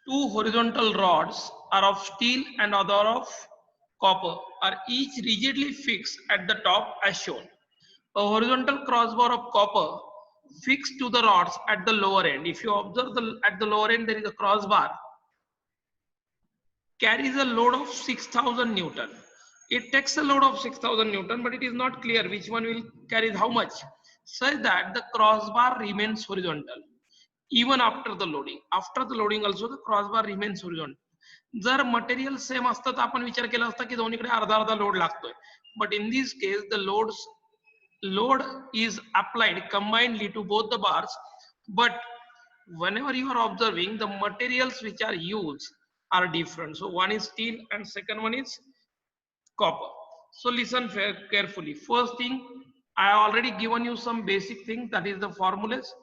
Two horizontal rods are of steel and other of copper are each rigidly fixed at the top as shown. A horizontal crossbar of copper fixed to the rods at the lower end. If you observe at the lower end, there is a crossbar, carries a load of 6,000 Newton. It takes a load of 6,000 Newton, but it is not clear which one will carry how much, such that the crossbar remains horizontal even after the loading. After the loading also the crossbar remains horizontal. जर material same असतं तर आपण विचार केला असता की दोन्हीकडे अर्धा अर्धा लोड लागतोय, but in this case the load is applied combinedly to both the bars, but whenever you are observing the materials which are used are different. So one is steel and second one is copper. So listen carefully. First thing, I already given you some basic thing, that is the formulas,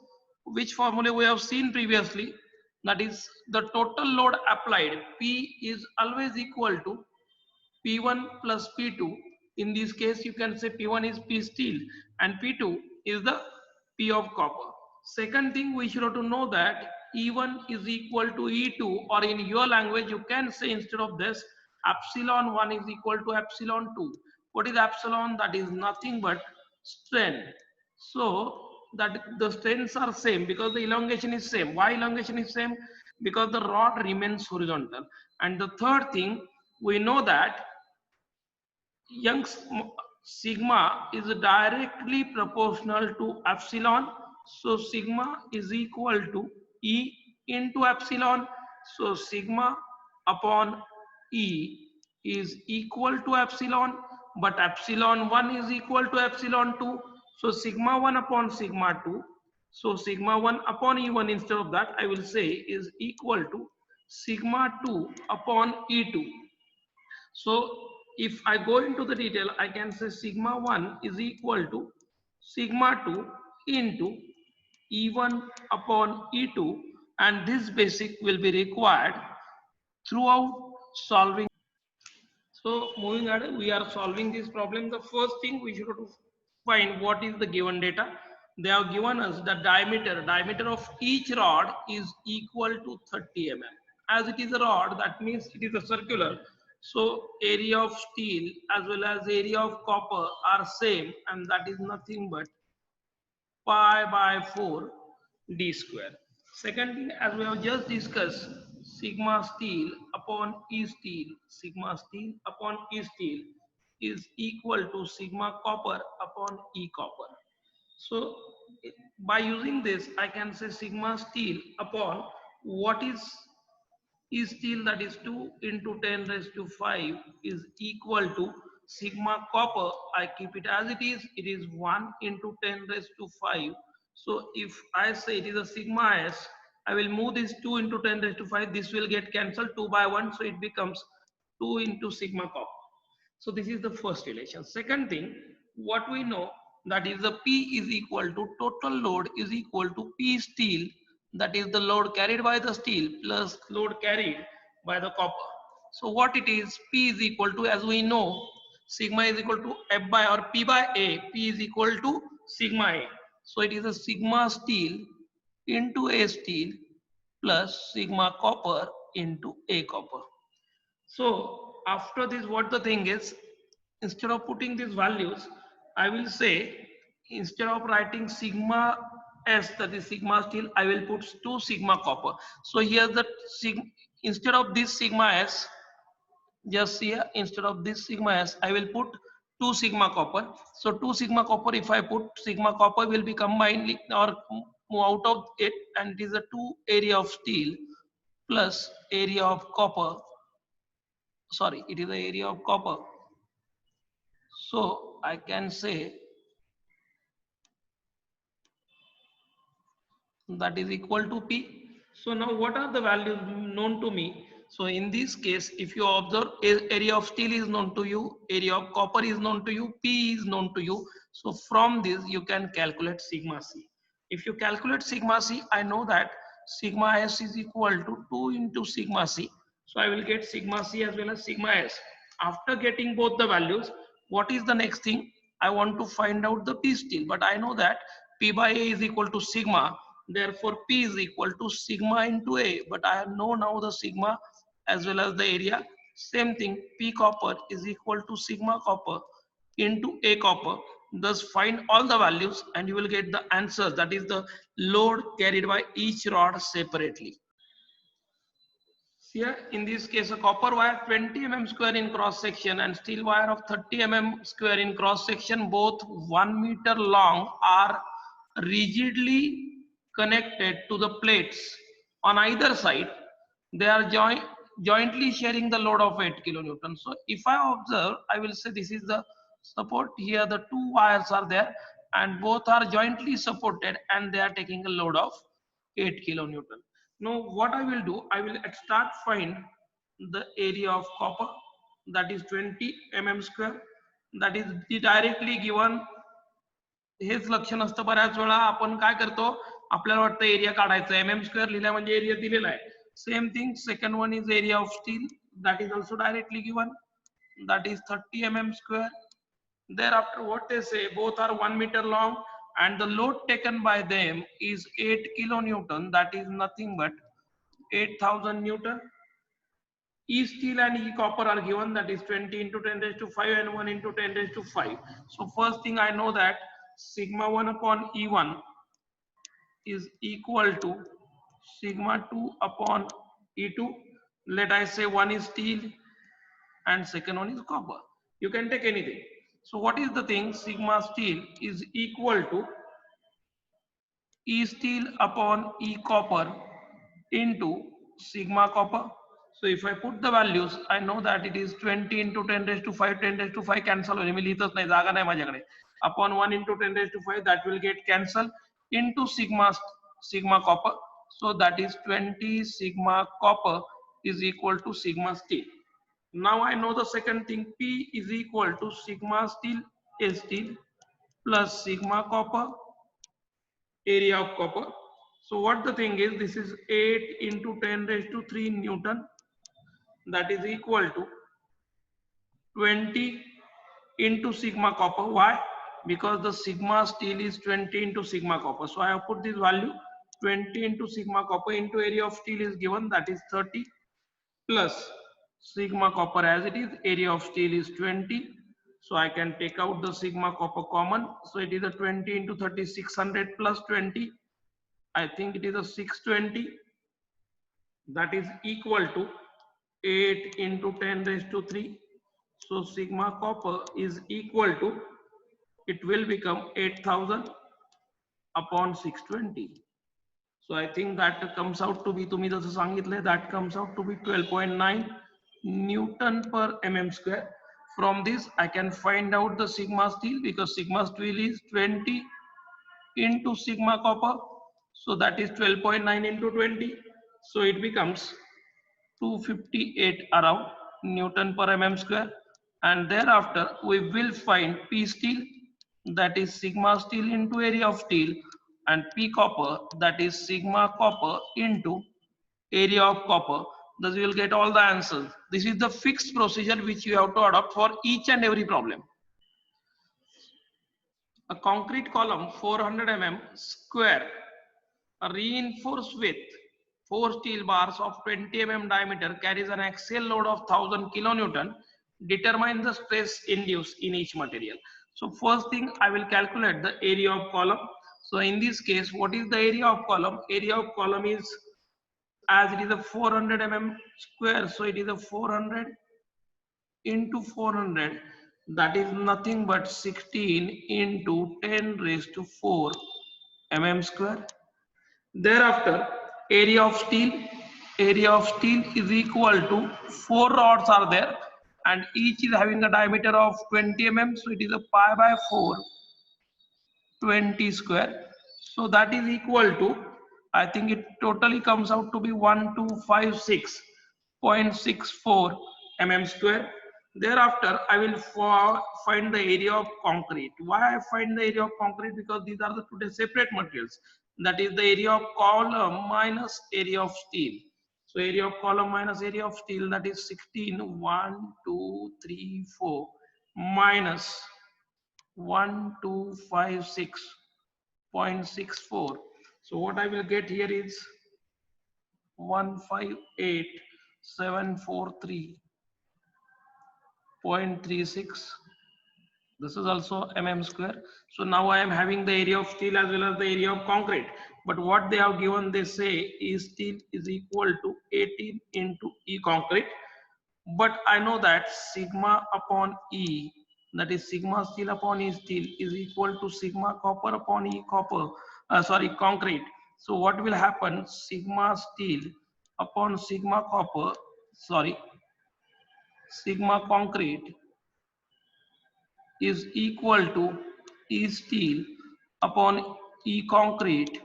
which formula we have seen previously. That is the total load applied, P is always equal to P1 plus P2. In this case you can say P1 is P steel and P2 is the P of copper. Second thing, we should have to know that E1 is equal to E2, or in your language you can say instead of this epsilon 1 is equal to epsilon 2. What is epsilon? That is nothing but strain. So that the strains are same because the elongation is same. Why elongation is same? Because the rod remains horizontal. And the third thing, we know that Young's sigma is directly proportional to epsilon. So sigma is equal to E into epsilon. So sigma upon E is equal to epsilon, but epsilon 1 is equal to epsilon 2. So sigma 1 upon sigma 2. So sigma 1 upon E1, instead of that I will say is equal to sigma 2 upon E2. So if I go into the detail, I can say sigma 1 is equal to sigma 2 into E1 upon E2, and this basic will be required throughout solving. So moving ahead, we are solving this problem. The first thing we should find what is the given data. They have given us the diameter of each rod is equal to 30 mm. As it is a rod, that means it is a circular. So area of steel as well as area of copper are same, and that is nothing but pi by 4 d square. Second thing, as we have just discussed, sigma steel upon sigma steel upon E steel is equal to sigma copper upon E copper. So by using this, I can say sigma steel upon what is E steel, that is 2 into 10 raised to 5 is equal to sigma copper. I keep it as it is 1 into 10 raised to 5. So if I say it is a sigma s, I will move this 2 into 10 raised to 5. This will get cancelled 2 by 1. So it becomes 2 into sigma copper. So this is the first relation. Second thing, what we know, that is the P is equal to total load is equal to P steel, that is the load carried by the steel plus load carried by the copper. So what it is, P is equal to, as we know, sigma is equal to F by or P by A. P is equal to sigma A. So it is a sigma steel into A steel plus sigma copper into A copper. So after this, what the thing is, instead of putting these values, I will say, instead of writing sigma s, that is sigma steel, I will put 2 sigma copper. So here the instead of this sigma s, just here instead of this sigma s, I will put 2 sigma copper. So 2 sigma copper, if I put sigma copper, will be combined or move out of it, and it is a 2 area of steel plus area of copper. Sorry, it is the area of copper. So I can say that is equal to P. So now what are the values known to me? So in this case, if you observe, area of steel is known to you, area of copper is known to you, P is known to you. So from this you can calculate sigma C. If you calculate sigma C, I know that sigma S is equal to 2 into sigma C. So I will get sigma C as well as sigma S. After getting both the values, what is the next thing? I want to find out the P steel, but I know that P by A is equal to sigma. Therefore, P is equal to sigma into A. But I know now the sigma as well as the area. Same thing, P copper is equal to sigma copper into A copper. Thus, find all the values and you will get the answer. That is the load carried by each rod separately. Here, in this case, a copper wire 20 mm square in cross section and steel wire of 30 mm square in cross section, both 1 meter long, are rigidly connected to the plates on either side. They are jointly sharing the load of 8 kilonewton. So if I observe, I will say this is the support. Here the two wires are there and both are jointly supported and they are taking a load of 8 kilonewton. Now what I will do, I will at start find the area of copper, that is 20 mm square, that is directly given. हेच लक्ष नसतं बऱ्याच वेळा आपण काय करतो, आपल्याला वाटतं area काढायचा, mm स्क्वेअर लिहिला म्हणजे एरिया दिलेला आहे. Same thing second one is area of steel, that is also directly given, that is 30 mm square. Thereafter what they say, both are 1 meter long and the load taken by them is 8 kilonewton, that is nothing but 8000 newton. E steel and E copper are given, that is 20 into 10 raised to 5 and 1 into 10 raised to 5. So first thing I know that sigma 1 upon E1 is equal to sigma 2 upon E2. Let I say one is steel and second one is copper. You can take anything. So what is the thing? Sigma steel is equal to E steel upon E copper into sigma copper. So if I put the values, I know that it is 20 into 10 raised to 5, 10 raised to 5 cancel होईल, मी लिहितच नाही, जागा नाही माझ्याकडे. Upon 1 into 10 raised to 5, that will get cancelled into sigma copper. So that is 20 sigma copper is equal to sigma steel. Now I know the second thing, P is equal to sigma steel A steel plus sigma copper area of copper. So what the thing is, this is 8 into 10 raised to 3 Newton, that is equal to 20 into sigma copper. Why? Because the sigma steel is 20 into sigma copper. So I have put this value 20 into sigma copper into area of steel is given, that is 30 plus sigma copper as it is, area of steel is 20. So I can take out the sigma copper common. So it is a 20 into 30, 600 plus 20. I think it is a 620. That is equal to 8 into 10 raised to 3. So sigma copper is equal to, it will become 8000 upon 620. So I think that comes out to be, तुम्ही जसं सांगितलंय, that comes out to be 12.9 Newton per mm square. From this I can find out the sigma steel, because sigma steel is 20 into sigma copper. So that is 12.9 into 20. So it becomes 258 around Newton per mm square. And thereafter we will find P steel, that is sigma steel into area of steel, and P copper, that is sigma copper into area of copper. Thus we will get all the answers. This is the fixed procedure which you have to adopt for each and every problem. A concrete column 400 mm square reinforced with 4 steel bars of 20 mm diameter carries an axial load of 1000 kilonewton. Determine the stress induced in each material. So first thing I will calculate the area of column. So in this case, what is the area of column? Area of column is, as it is a 400 mm square, so it is a 400 into 400, that is nothing but 16 into 10 raised to 4 mm square. Thereafter, area of steel is equal to 4 rods are there and each is having a diameter of 20 mm, so it is a pi by 4 20 square. So that is equal to, I think it totally comes out to be 1256.64 mm square. Thereafter, I will find the area of concrete. Why I find the area of concrete? Because these are the two separate materials. That is the area of column minus area of steel. So area of column minus area of steel, that is 16, 1, 2, 3, 4 minus 1256.64. So what I will get here is 158,743.36. This is also mm square. So now I am having the area of steel as well as the area of concrete. But what they have given, they say is steel is equal to 18 into E concrete. But I know that sigma upon E, that is sigma steel upon E steel, is equal to sigma copper upon E copper, concrete. So what will happen? Sigma steel upon sigma copper, sigma concrete is equal to E steel upon E concrete.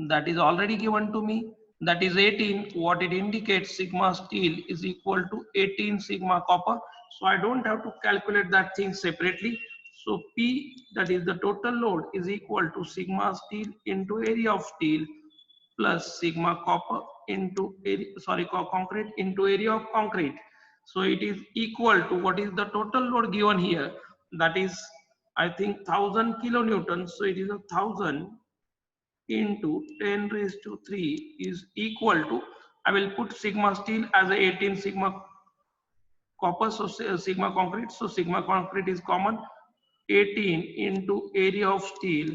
That is already given to me. That is 18. What it indicates, sigma steel is equal to 18 sigma copper. So I don't have to calculate that thing separately. So P, that is the total load, is equal to sigma steel into area of steel plus sigma copper into area, concrete into area of concrete. So it is equal to, what is the total load given here? That is, I think, 1000 kilonewtons. So it is 1000 into 10 raised to 3 is equal to, I will put sigma steel as a 18 sigma copper, so sigma concrete. So sigma concrete is common. 18 into area of steel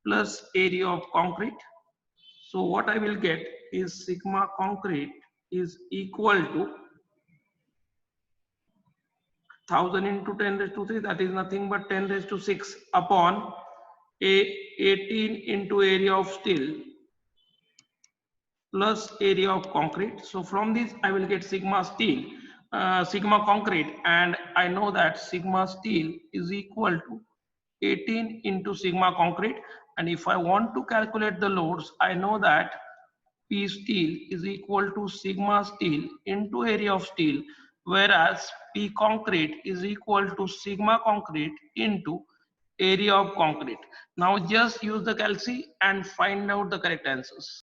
plus area of concrete. So what I will get is sigma concrete is equal to 1000 into 10 raised to 3, that is nothing but 10 raised to 6 upon a 18 into area of steel plus area of concrete. So from this I will get sigma steel, sigma concrete, and I know that sigma steel is equal to 18 into sigma concrete. And if I want to calculate the loads, I know that P steel is equal to sigma steel into area of steel, whereas P concrete is equal to sigma concrete into area of concrete. Now just use the calci and find out the correct answers.